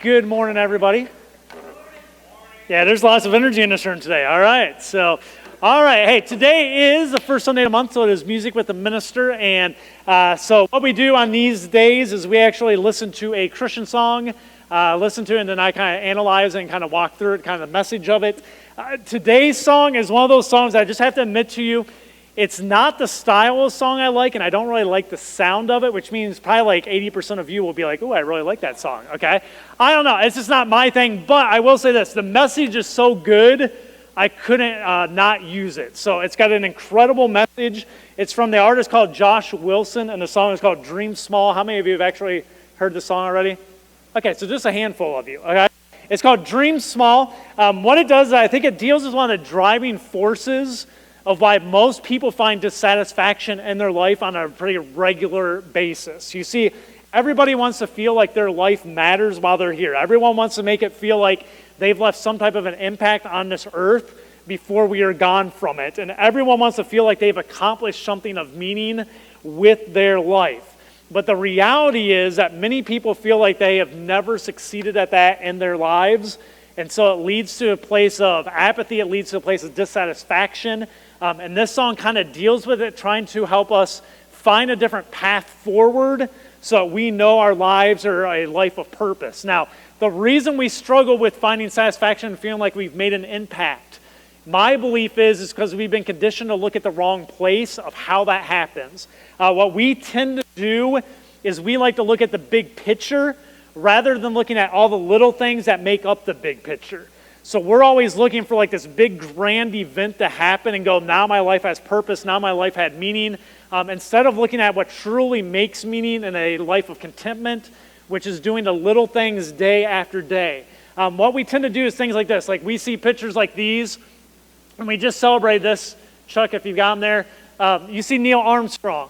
Good morning, everybody. Yeah, there's lots of energy in this room today. All right. Hey, today is the first Sunday of the month, so it is Music with the Minister. And so what we do on these days is we actually listen to a Christian song, listen to it, and then I kind of analyze it and kind of walk through it, kind of the message of it. Today's song is one of those songs I just have to admit to you, it's not the style of song I like, and I don't really like the sound of it, which means probably like 80% of you will be like, oh, I really like that song, okay? I don't know. It's just not my thing, but I will say this. The message is so good, I couldn't not use it. So it's got an incredible message. It's from the artist called Josh Wilson, and the song is called Dream Small. How many of you have actually heard the song already? Okay, so just a handful of you, okay? It's called Dream Small. What it does is I think it deals with one of the driving forces of why most people find dissatisfaction in their life on a pretty regular basis. You see, everybody wants to feel like their life matters while they're here. Everyone wants to make it feel like they've left some type of an impact on this earth before we are gone from it. And everyone wants to feel like they've accomplished something of meaning with their life. But the reality is that many people feel like they have never succeeded at that in their lives. And so it leads to a place of apathy. It leads to a place of dissatisfaction. And this song kind of deals with it, trying to help us find a different path forward so we know our lives are a life of purpose. Now, the reason we struggle with finding satisfaction and feeling like we've made an impact, my belief is because we've been conditioned to look at the wrong place of how that happens. What we tend to do is we like to look at the big picture rather than looking at all the little things that make up the big picture. So we're always looking for like this big grand event to happen and go, now my life has purpose, now my life had meaning. Instead of looking at what truly makes meaning in a life of contentment, which is doing the little things day after day. What we tend to do is things like this. Like we see pictures like these, and we just celebrate this. Chuck, if you've got them there. You see Neil Armstrong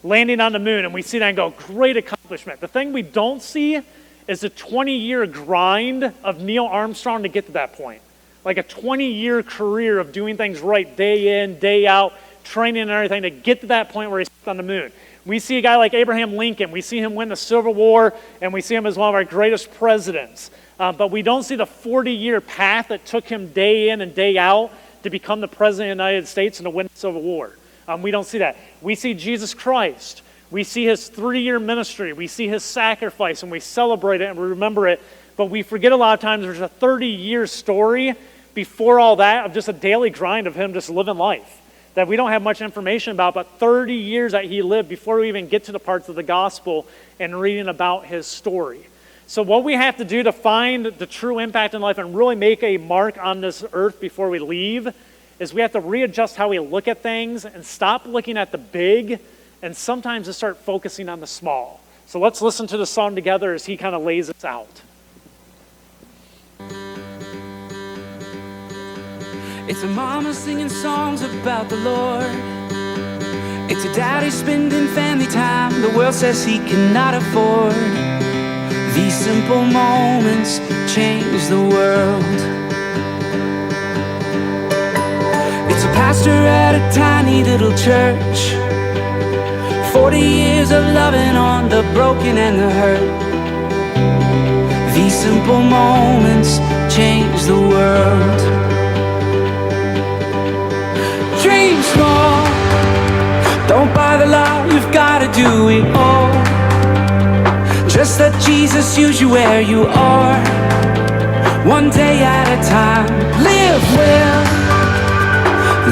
landing on the moon, and we see that and go, great accomplishment. The thing we don't see is the 20-year grind of Neil Armstrong to get to that point. Like a 20-year career of doing things right day in, day out, training and everything to get to that point where he's on the moon. We see a guy like Abraham Lincoln. We see him win the Civil War, and we see him as one of our greatest presidents. But we don't see the 40-year path that took him day in and day out to become the president of the United States and to win the Civil War. We don't see that. We see Jesus Christ. We see his 3-year ministry. We see his sacrifice, and we celebrate it and we remember it. But we forget a lot of times there's a 30-year story before all that of just a daily grind of him just living life that we don't have much information about, but 30 years that he lived before we even get to the parts of the gospel and reading about his story. So what we have to do to find the true impact in life and really make a mark on this earth before we leave is we have to readjust how we look at things and stop looking at the big and sometimes just start focusing on the small. So let's listen to the song together as he kind of lays it out. It's a mama singing songs about the Lord. It's a daddy spending family time the world says he cannot afford. These simple moments change the world. It's a pastor at a tiny little church. 40 years of loving on the broken and the hurt. These simple moments change the world. Dream small, don't buy the lie, you've gotta do it all. Just let Jesus use you where you are, one day at a time. Live well,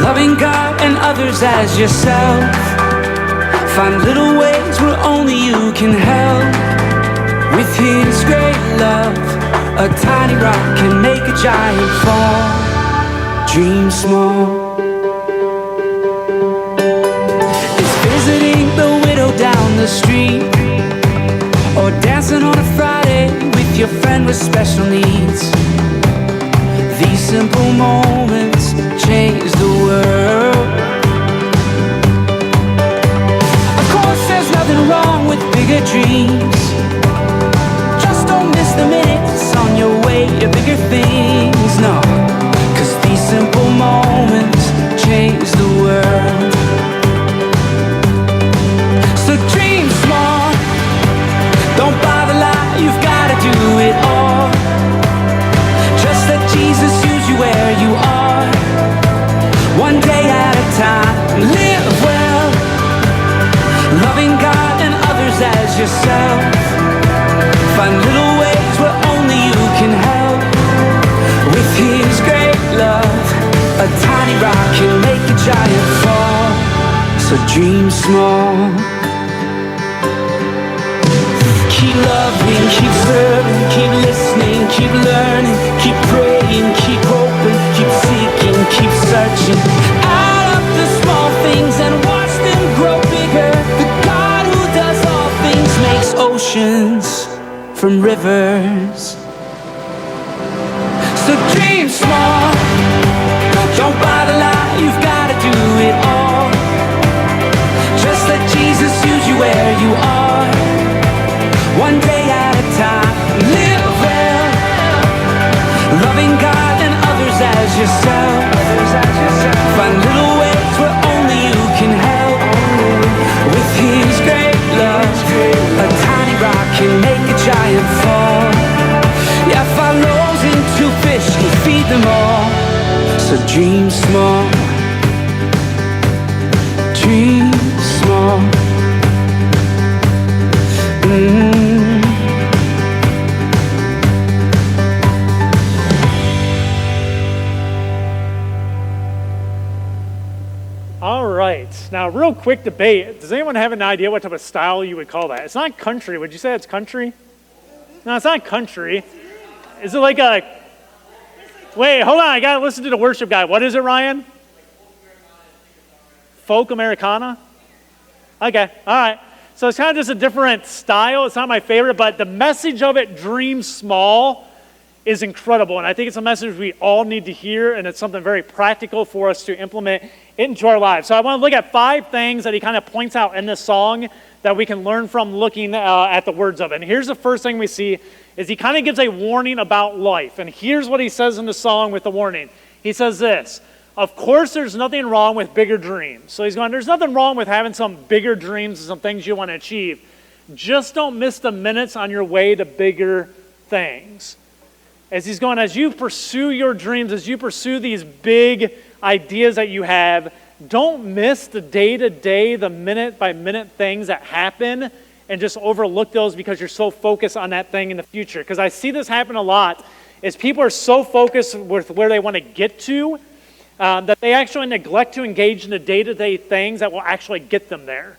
loving God and others as yourself. Find little ways where only you can help. With his great love, a tiny rock can make a giant fall. Dream small. It's visiting the widow down the street, or dancing on a Friday with your friend with special needs. These simple moments change the world. There's nothing wrong with bigger dreams. Just don't miss the minutes on your way to bigger things. No, 'cause these simple moments change the world. So dream small, don't buy the lie, you've gotta do it all. yourself. Find little ways where only you can help. With His great love, a tiny rock can make a giant fall. So dream small. Keep loving, keep serving, keep listening, keep learning, keep praying, keep hoping, keep seeking, keep searching. Add up the small things and watch them grow bigger. The God who does all things makes oceans from rivers. So dream small. Don't buy the lie, you've gotta do it all. Just let Jesus use you where you are. One day at a time, live well, loving God and others as yourself. Find little ways where only you can help. With His great love, a tiny rock can make a giant fall. Yeah, 5 loaves and 2 fish, He feed them all. So dream small, dream small. All right. Now, real quick debate. Does anyone have an idea what type of style you would call that? It's not country. Would you say it's country? No, it's not country. Is it like a... Wait, hold on. I got to listen to the worship guy. What is it, Ryan? Folk Americana? Okay. All right. So it's kind of just a different style. It's not my favorite, but the message of it, dream small, is incredible. And I think it's a message we all need to hear, and it's something very practical for us to implement into our lives. So I want to look at 5 things that he kind of points out in this song that we can learn from looking at the words of it. And here's the first thing we see is he kind of gives a warning about life. And here's what he says in the song with the warning. He says this: of course, there's nothing wrong with bigger dreams. So he's going, there's nothing wrong with having some bigger dreams and some things you want to achieve. Just don't miss the minutes on your way to bigger things. As he's going, as you pursue your dreams, as you pursue these big ideas that you have, don't miss the day-to-day, the minute-by-minute things that happen and just overlook those because you're so focused on that thing in the future. Because I see this happen a lot, is people are so focused with where they want to get to that they actually neglect to engage in the day-to-day things that will actually get them there.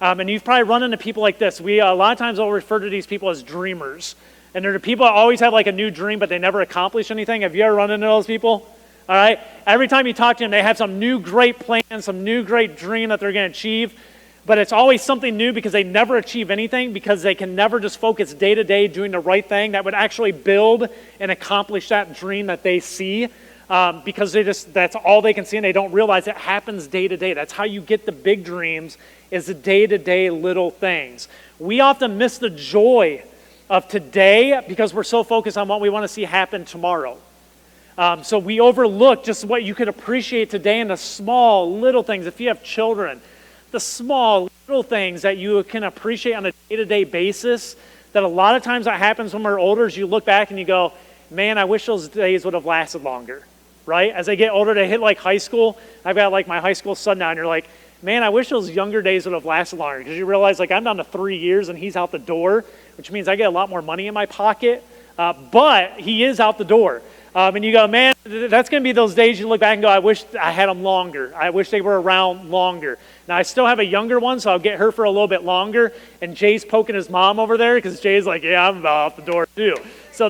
And you've probably run into people like this. We a lot of times will refer to these people as dreamers. And they're the people that always have like a new dream, but they never accomplish anything. Have you ever run into those people? All right? Every time you talk to them, they have some new great plan, some new great dream that they're going to achieve. But it's always something new because they never achieve anything, because they can never just focus day to day doing the right thing that would actually build and accomplish that dream that they see. Because that's all they can see, and they don't realize it happens day to day. That's how you get the big dreams, is the day-to-day little things. We often miss the joy of today because we're so focused on what we want to see happen tomorrow. So we overlook just what you could appreciate today in the small little things. If you have children, the small little things that you can appreciate on a day-to-day basis, that a lot of times that happens when we're older, is you look back and you go, man, I wish those days would have lasted longer, right? As they get older, they hit like high school. I've got like my high school son now, and you're like, man, I wish those younger days would have lasted longer, because you realize like I'm down to 3 years and he's out the door, which means I get a lot more money in my pocket, but he is out the door. And you go, man, that's going to be those days you look back and go, I wish I had them longer. I wish they were around longer. Now, I still have a younger one, so I'll get her for a little bit longer. And Jay's poking his mom over there because Jay's like, yeah, I'm about out the door too. So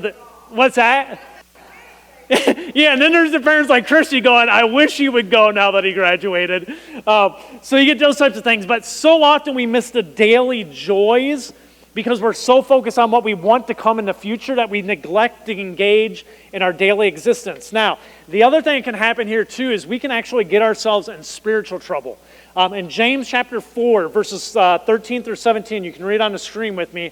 what's that? Yeah, and then there's the parents like Christy going, I wish he would go now that he graduated. So you get those types of things. But so often we miss the daily joys because we're so focused on what we want to come in the future that we neglect to engage in our daily existence. Now, the other thing that can happen here too is we can actually get ourselves in spiritual trouble. In James chapter 4, verses 13 through 17, you can read on the screen with me,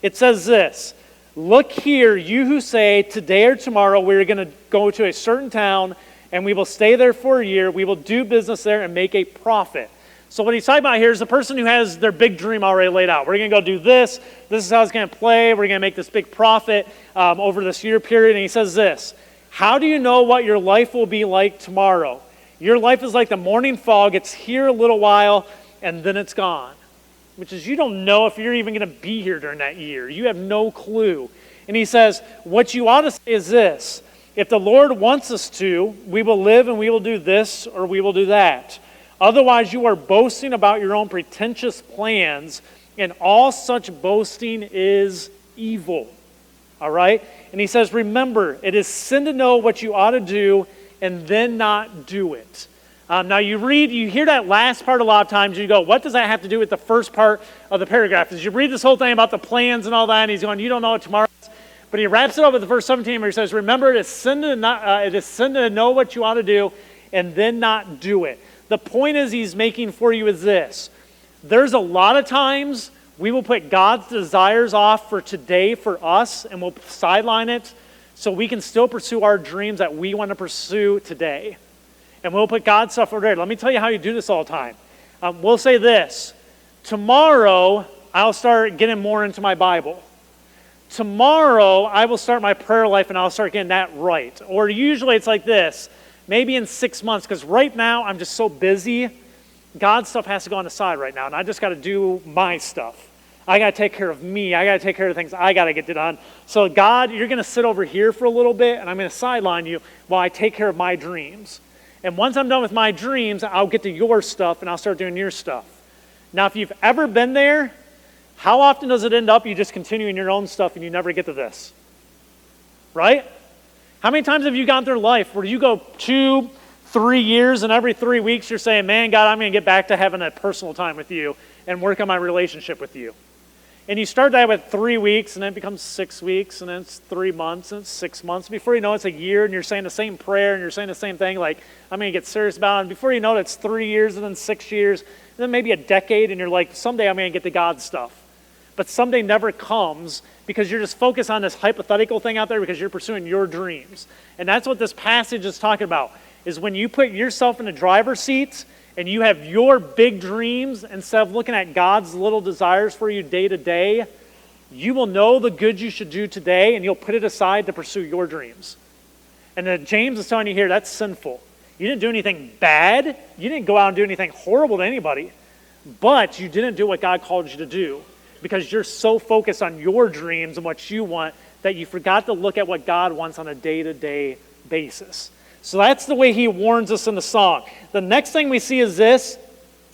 it says this: look here, you who say, today or tomorrow we're going to go to a certain town and we will stay there for a year, we will do business there and make a profit. So what he's talking about here is the person who has their big dream already laid out. We're going to go do this. This is how it's going to play. We're going to make this big profit over this year period. And he says this: how do you know what your life will be like tomorrow? Your life is like the morning fog. It's here a little while, and then it's gone. which is you don't know if you're even going to be here during that year. You have no clue. And he says, what you ought to say is this: if the Lord wants us to, we will live and we will do this or we will do that. Otherwise, you are boasting about your own pretentious plans, and all such boasting is evil. All right? And he says, remember, it is sin to know what you ought to do and then not do it. Now you hear that last part a lot of times, you go, what does that have to do with the first part of the paragraph? As you read this whole thing about the plans and all that, and he's going, you don't know what tomorrow is. But he wraps it up with the verse 17 where he says, remember, it is sin to know what you ought to do and then not do it. The point is he's making for you is this: there's a lot of times we will put God's desires off for today for us, and we'll sideline it so we can still pursue our dreams that we want to pursue today. And we'll put God's stuff over there. Let me tell you how you do this all the time. We'll say this: tomorrow I'll start getting more into my Bible. Tomorrow I will start my prayer life and I'll start getting that right. Or usually it's like this: maybe in 6 months, because right now I'm just so busy. God's stuff has to go on the side right now, and I just got to do my stuff. I got to take care of me. I got to take care of the things I got to get done. So God, you're going to sit over here for a little bit, and I'm going to sideline you while I take care of my dreams. And once I'm done with my dreams, I'll get to your stuff, and I'll start doing your stuff. Now, if you've ever been there, how often does it end up you just continue in your own stuff and you never get to this? Right? How many times have you gone through life where you go 2, 3 years, and every 3 weeks you're saying, man, God, I'm going to get back to having a personal time with you and work on my relationship with you. And you start that with 3 weeks, and then it becomes 6 weeks, and then it's 3 months, and it's 6 months. Before you know it, it's a year, and you're saying the same prayer, and you're saying the same thing, like, I'm going to get serious about it. And before you know it, it's 3 years, and then 6 years, and then maybe a decade, and you're like, someday I'm going to get to God's stuff. But someday never comes because you're just focused on this hypothetical thing out there because you're pursuing your dreams. And that's what this passage is talking about, is when you put yourself in the driver's seat and you have your big dreams instead of looking at God's little desires for you day to day, you will know the good you should do today and you'll put it aside to pursue your dreams. And then James is telling you here, that's sinful. You didn't do anything bad. You didn't go out and do anything horrible to anybody. But you didn't do what God called you to do because you're so focused on your dreams and what you want that you forgot to look at what God wants on a day-to-day basis. So that's the way he warns us in the song. The next thing we see is this,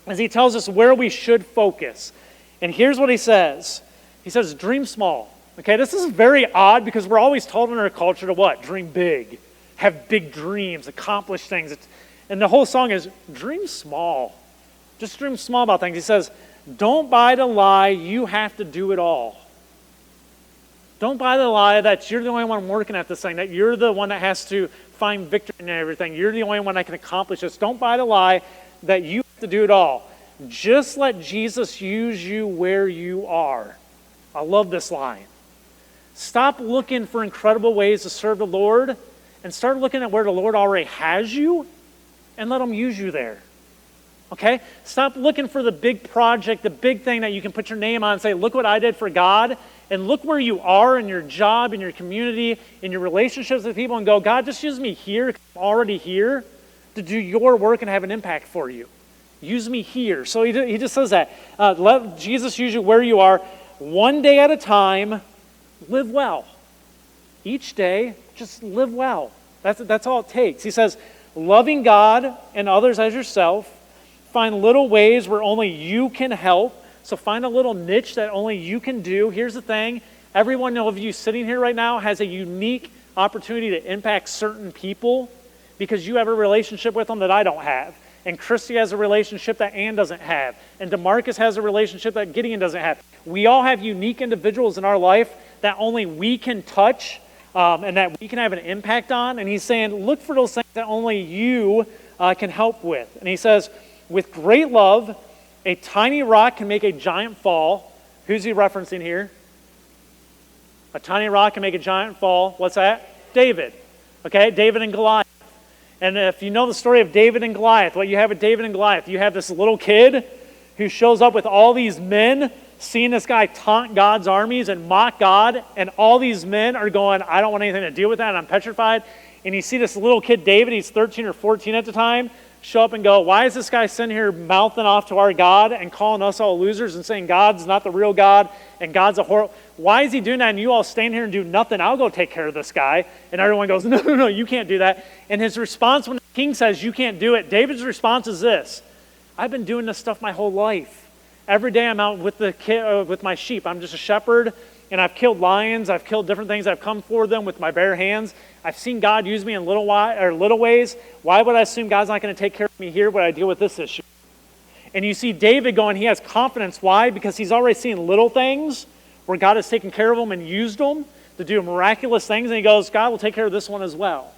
as he tells us where we should focus. And here's what he says. He says, dream small. Okay, this is very odd because we're always told in our culture to what? Dream big. Have big dreams, accomplish things. And the whole song is dream small. Just dream small about things. He says, don't buy the lie you have to do it all. Don't buy the lie that you're the only one working at this thing, that you're the one that has to find victory in everything. You're the only one that can accomplish this. Don't buy the lie that you have to do it all. Just let Jesus use you where you are. I love this line. Stop looking for incredible ways to serve the Lord and start looking at where the Lord already has you and let him use you there. Okay? Stop looking for the big project, the big thing that you can put your name on and say, look what I did for God. And look where you are in your job, in your community, in your relationships with people and go, God, just use me here, I'm already here, to do your work and have an impact for you. Use me here. So he just says that. Let Jesus use you where you are. One day at a time, live well. Each day, just live well. That's all it takes. He says, loving God and others as yourself. Find little ways where only you can help. So find a little niche that only you can do. Here's the thing. Every one of you sitting here right now has a unique opportunity to impact certain people because you have a relationship with them that I don't have. And Christy has a relationship that Ann doesn't have. And DeMarcus has a relationship that Gideon doesn't have. We all have unique individuals in our life that only we can touch and that we can have an impact on. And he's saying, look for those things that only you can help with. And he says, with great love, a tiny rock can make a giant fall. Who's he referencing here? A tiny rock can make a giant fall. What's that? David. Okay, David and Goliath. And if you know the story of David and Goliath, what you have with David and Goliath, you have this little kid who shows up with all these men, seeing this guy taunt God's armies and mock God, and all these men are going, I don't want anything to deal with that, and I'm petrified. And you see this little kid, David, he's 13 or 14 at the time, show up and go, why is this guy sitting here mouthing off to our God and calling us all losers and saying God's not the real God and God's a horrible... Why is he doing that and you all stand here and do nothing? I'll go take care of this guy. And everyone goes, no, you can't do that. And his response when the king says you can't do it, David's response is this: I've been doing this stuff my whole life. Every day I'm out with with my sheep. I'm just a shepherd, and I've killed lions. I've killed different things. I've come for them with my bare hands. I've seen God use me in little ways. Why would I assume God's not going to take care of me here when I deal with this issue? And you see David going, he has confidence. Why? Because he's already seen little things where God has taken care of them and used them to do miraculous things. And he goes, God will take care of this one as well.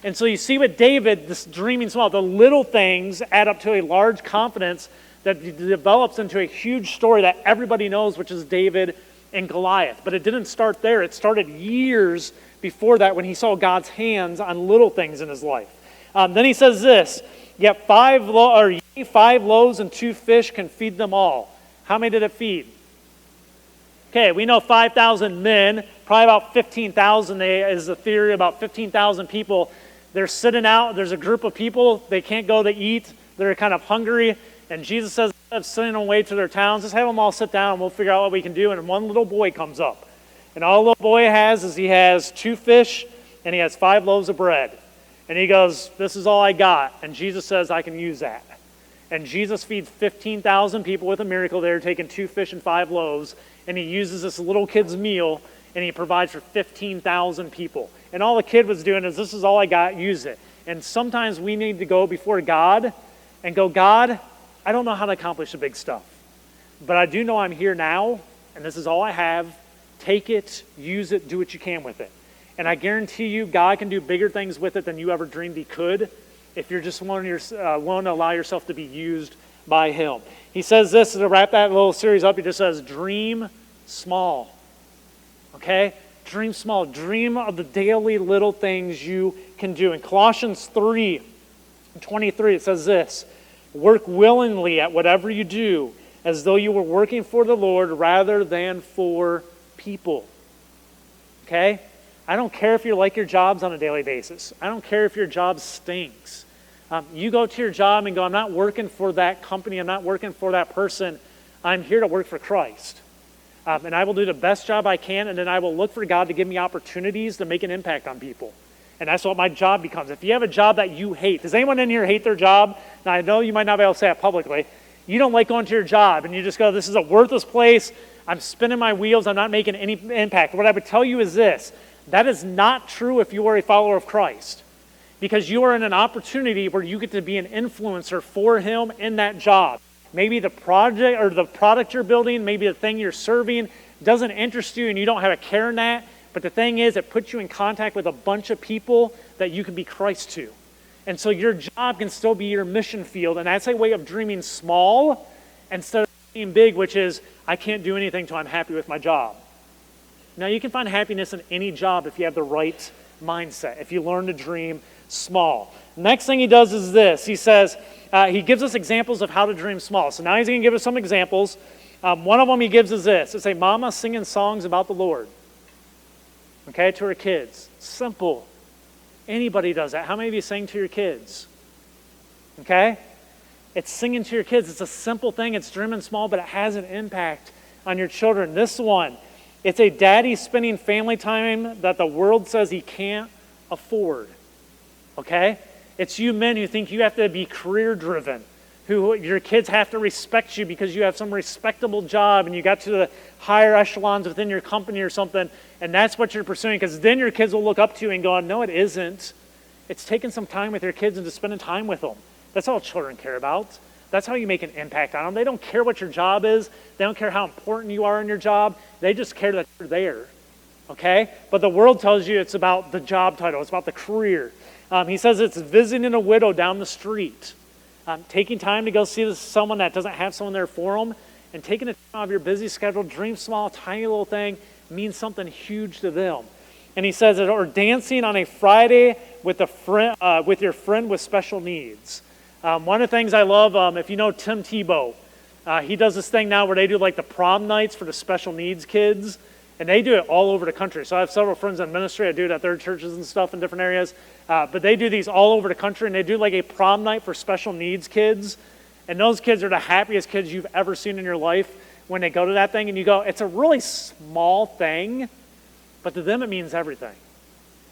And so you see with David, this dreaming small, the little things add up to a large confidence that develops into a huge story that everybody knows, which is David and Goliath. But it didn't start there. It started years before that when he saw God's hands on little things in his life. Then he says this, yet 5 loaves and 2 fish can feed them all. How many did it feed? Okay, we know 5,000 men, probably about 15,000 is the theory, about 15,000 people. They're sitting out, there's a group of people, they can't go to eat, they're kind of hungry, and Jesus says, instead of sending them away to their towns, just have them all sit down and we'll figure out what we can do. And one little boy comes up. And all the little boy has is he has 2 fish and he has 5 loaves of bread. And he goes, this is all I got. And Jesus says, I can use that. And Jesus feeds 15,000 people with a miracle there, taking 2 fish and 5 loaves. And he uses this little kid's meal and he provides for 15,000 people. And all the kid was doing is, this is all I got, use it. And sometimes we need to go before God and go, God, I don't know how to accomplish the big stuff. But I do know I'm here now, and this is all I have. Take it, use it, do what you can with it. And I guarantee you, God can do bigger things with it than you ever dreamed he could if you're just willing to allow yourself to be used by him. He says this, to wrap that little series up, he just says, dream small. Okay? Dream small. Dream of the daily little things you can do. In Colossians 3:23, it says this, work willingly at whatever you do, as though you were working for the Lord rather than for people. Okay? I don't care if you like your jobs on a daily basis. I don't care if your job stinks. You go to your job and go, I'm not working for that company. I'm not working for that person. I'm here to work for Christ. And I will do the best job I can, and then I will look for God to give me opportunities to make an impact on people. And that's what my job becomes. If you have a job that you hate, does anyone in here hate their job? Now, I know you might not be able to say it publicly. You don't like going to your job, and you just go, this is a worthless place. I'm spinning my wheels. I'm not making any impact. What I would tell you is this. That is not true if you are a follower of Christ. Because you are in an opportunity where you get to be an influencer for him in that job. Maybe the project or the product you're building, maybe the thing you're serving doesn't interest you and you don't have a care in that. But the thing is, it puts you in contact with a bunch of people that you can be Christ to. And so your job can still be your mission field. And that's a way of dreaming small instead of dreaming big, which is, I can't do anything until I'm happy with my job. Now, you can find happiness in any job if you have the right mindset, if you learn to dream small. Next thing he does is this. He says, he gives us examples of how to dream small. So now he's going to give us some examples. One of them he gives is this. It's a mama singing songs about the Lord. Okay, to her kids. Simple. Anybody does that. How many of you sing to your kids? Okay? It's singing to your kids. It's a simple thing. It's dreaming small, but it has an impact on your children. This one, it's a daddy spending family time that the world says he can't afford. Okay? It's you men who think you have to be career driven, who your kids have to respect you because you have some respectable job and you got to the higher echelons within your company or something, and that's what you're pursuing, because then your kids will look up to you and go, no, it isn't. It's taking some time with your kids and just spending time with them. That's all children care about. That's how you make an impact on them. They don't care what your job is. They don't care how important you are in your job. They just care that you're there. Okay? But the world tells you it's about the job title. It's about the career. He says it's visiting a widow down the street. Taking time to go see someone that doesn't have someone there for them, and taking the time out of your busy schedule, dream small, tiny little thing, means something huge to them. And he says, or dancing on a Friday with your friend with special needs. One of the things I love, if you know Tim Tebow, he does this thing now where they do like the prom nights for the special needs kids. And they do it all over the country. So I have several friends in ministry. I do it at their churches and stuff in different areas. But they do these all over the country, and they do like a prom night for special needs kids. And those kids are the happiest kids you've ever seen in your life when they go to that thing. And you go, it's a really small thing, but to them it means everything.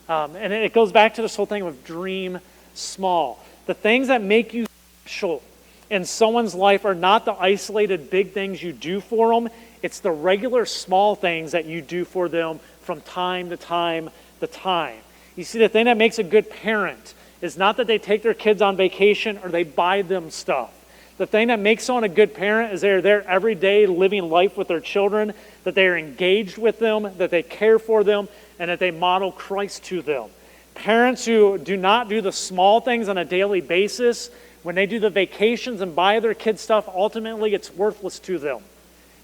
And it goes back to this whole thing of dream small. The things that make you special in someone's life are not the isolated big things you do for them. It's the regular small things that you do for them from time to time to time. You see, the thing that makes a good parent is not that they take their kids on vacation or they buy them stuff. The thing that makes someone a good parent is they're there every day living life with their children, that they are engaged with them, that they care for them, and that they model Christ to them. Parents who do not do the small things on a daily basis, when they do the vacations and buy their kids stuff, ultimately it's worthless to them.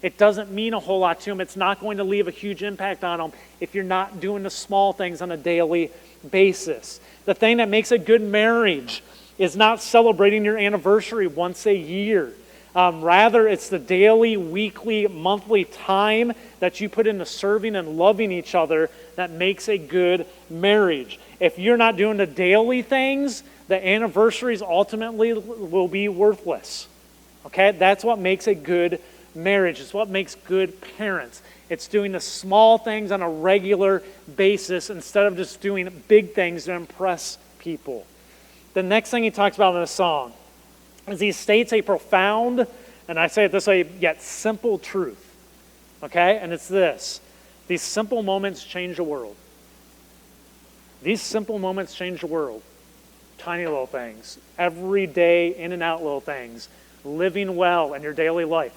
It doesn't mean a whole lot to them. It's not going to leave a huge impact on them if you're not doing the small things on a daily basis. The thing that makes a good marriage is not celebrating your anniversary once a year. Rather, it's the daily, weekly, monthly time that you put into serving and loving each other that makes a good marriage. If you're not doing the daily things, the anniversaries ultimately will be worthless. Okay? That's what makes a good marriage. It's what makes good parents. It's doing the small things on a regular basis instead of just doing big things to impress people. The next thing he talks about in the song is he states a profound, and I say it this way, yet simple truth. Okay? And it's this. These simple moments change the world. These simple moments change the world. Tiny little things. Every day, in and out little things. Living well in your daily life.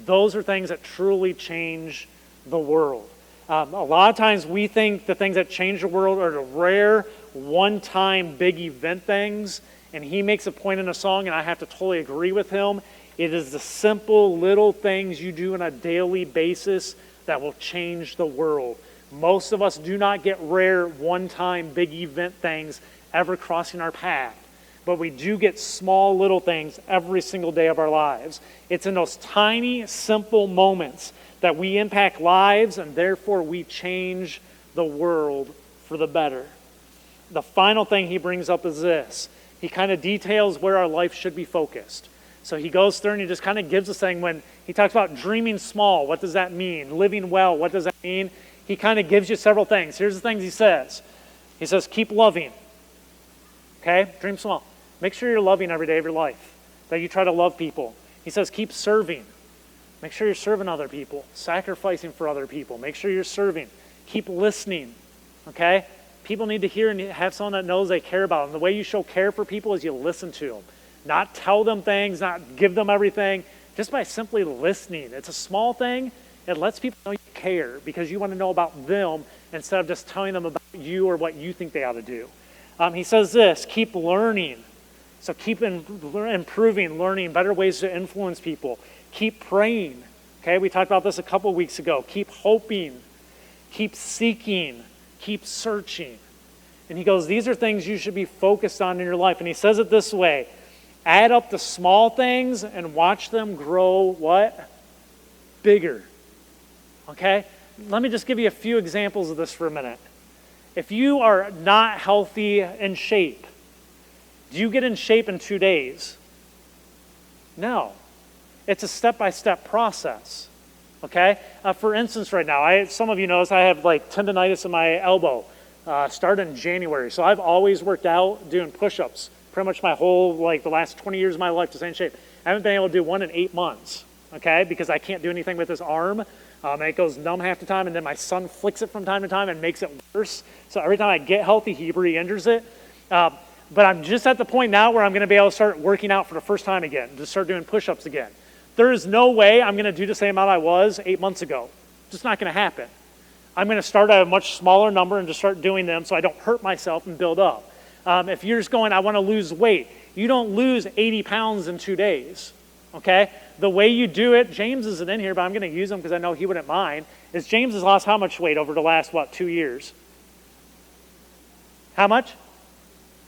Those are things that truly change the world. A lot of times we think the things that change the world are the rare, one-time, big event things. And he makes a point in a song, and I have to totally agree with him. It is the simple little things you do on a daily basis that will change the world. Most of us do not get rare, one-time, big event things ever crossing our path. But we do get small little things every single day of our lives. It's in those tiny, simple moments that we impact lives, and therefore we change the world for the better. The final thing he brings up is this. He kind of details where our life should be focused. So he goes through and he just kind of gives us thing when he talks about dreaming small. What does that mean? Living well, what does that mean? He kind of gives you several things. Here's the things he says. He says, keep loving. Okay? Dream small. Make sure you're loving every day of your life, that you try to love people. He says, keep serving. Make sure you're serving other people, sacrificing for other people. Make sure you're serving. Keep listening. Okay? People need to hear and have someone that knows they care about them. The way you show care for people is you listen to them. Not tell them things, not give them everything, just by simply listening. It's a small thing. It lets people know you care because you want to know about them instead of just telling them about you or what you think they ought to do. He says this, keep learning. So keep improving, learning better ways to influence people. Keep praying. Okay, we talked about this a couple weeks ago. Keep hoping. Keep seeking. Keep searching. And he goes, these are things you should be focused on in your life. And he says it this way, add up the small things and watch them grow what? Bigger. Okay? Let me just give you a few examples of this for a minute. If you are not healthy in shape, do you get in shape in 2 days? No. It's a step-by-step process. Okay? For instance, right now, some of you notice I have like tendonitis in my elbow. Started in January. So I've always worked out doing push-ups. Pretty much my whole, the last 20 years of my life to stay in shape. I haven't been able to do one in 8 months. Okay? Because I can't do anything with this arm. And it goes numb half the time, and then my son flicks it from time to time and makes it worse. So every time I get healthy, he re-injures it. But I'm just at the point now where I'm going to be able to start working out for the first time again, to start doing push-ups again. There is no way I'm going to do the same amount I was 8 months ago. It's just not going to happen. I'm going to start at a much smaller number and just start doing them so I don't hurt myself and build up. If you're just going, I want to lose weight, you don't lose 80 pounds in 2 days. Okay? The way you do it, James isn't in here, but I'm going to use him because I know he wouldn't mind, is James has lost how much weight over the last, 2 years? How much?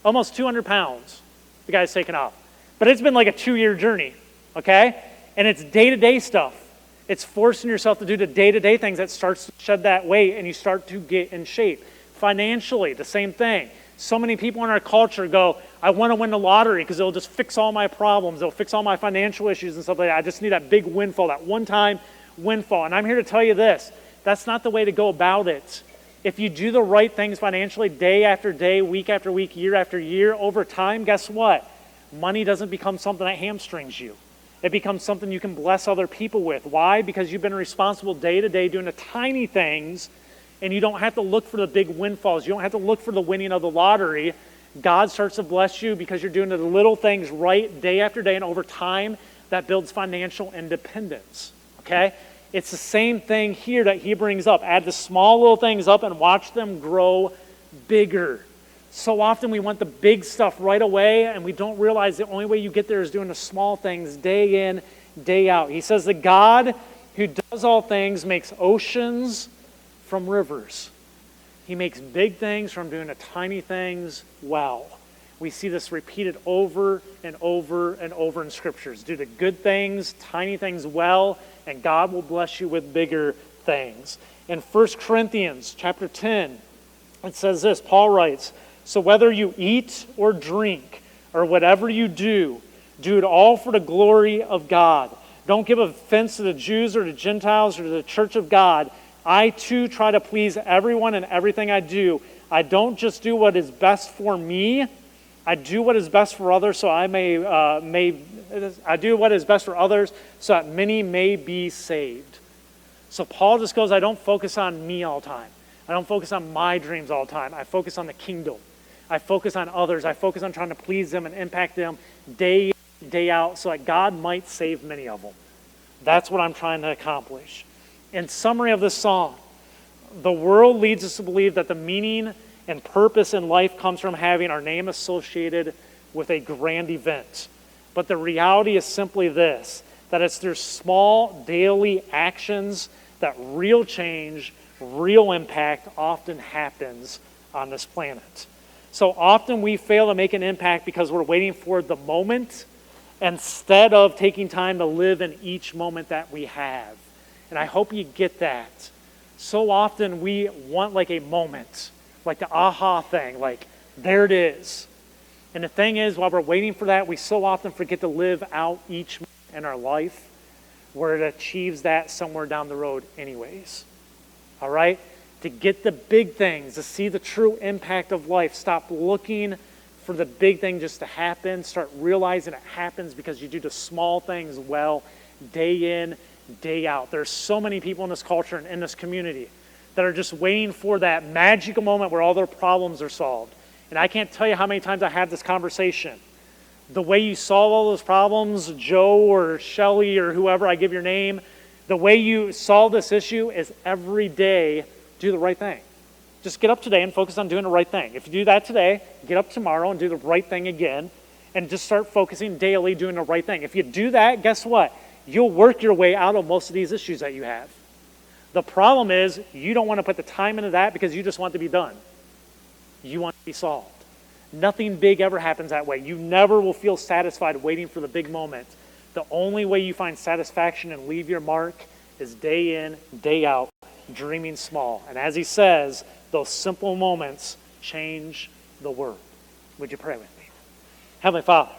Almost 200 pounds the guy's taken off. But it's been like a 2-year journey, okay? And it's day-to-day stuff. It's forcing yourself to do the day-to-day things that starts to shed that weight and you start to get in shape. Financially, the same thing. So many people in our culture go, I want to win the lottery because it'll just fix all my problems. It'll fix all my financial issues and stuff like that. I just need that big windfall, that one-time windfall. And I'm here to tell you this. That's not the way to go about it. If you do the right things financially day after day, week after week, year after year, over time, guess what? Money doesn't become something that hamstrings you. It becomes something you can bless other people with. Why? Because you've been responsible day to day doing the tiny things, and you don't have to look for the big windfalls. You don't have to look for the winning of the lottery. God starts to bless you because you're doing the little things right day after day, and over time, that builds financial independence. Okay? It's the same thing here that he brings up. Add the small little things up and watch them grow bigger. So often we want the big stuff right away, and we don't realize the only way you get there is doing the small things day in, day out. He says the God who does all things makes oceans from rivers. He makes big things from doing the tiny things well. We see this repeated over and over and over in scriptures. Do the good things, tiny things well, and God will bless you with bigger things. In 1 Corinthians chapter 10, it says this, Paul writes, so whether you eat or drink or whatever you do it all for the glory of God. Don't give offense to the Jews or the Gentiles or to the church of God. I too try to please everyone in everything I do. I don't just do what is best for me. I do what is best for others so I do what is best for others so that many may be saved. So Paul just goes, I don't focus on me all the time. I don't focus on my dreams all the time. I focus on the kingdom. I focus on others. I focus on trying to please them and impact them day in, day out so that God might save many of them. That's what I'm trying to accomplish. In summary of this song, the world leads us to believe that the meaning and purpose in life comes from having our name associated with a grand event. But the reality is simply this, that it's through small daily actions that real change, real impact often happens on this planet. So often we fail to make an impact because we're waiting for the moment instead of taking time to live in each moment that we have. And I hope you get that. So often we want like a moment, like the aha thing, like there it is. And the thing is, while we're waiting for that, we so often forget to live out each moment in our life where it achieves that somewhere down the road anyways. All right? To get the big things, to see the true impact of life. Stop looking for the big thing just to happen. Start realizing it happens because you do the small things well, day in, day out. There's so many people in this culture and in this community that are just waiting for that magical moment where all their problems are solved. And I can't tell you how many times I had this conversation. The way you solve all those problems, Joe or Shelly or whoever, I give your name, the way you solve this issue is every day do the right thing. Just get up today and focus on doing the right thing. If you do that today, get up tomorrow and do the right thing again, and just start focusing daily doing the right thing. If you do that, guess what? You'll work your way out of most of these issues that you have. The problem is you don't want to put the time into that because you just want to be done. You want to be solved. Nothing big ever happens that way. You never will feel satisfied waiting for the big moment. The only way you find satisfaction and leave your mark is day in, day out, dreaming small. And as he says, those simple moments change the world. Would you pray with me? Heavenly Father,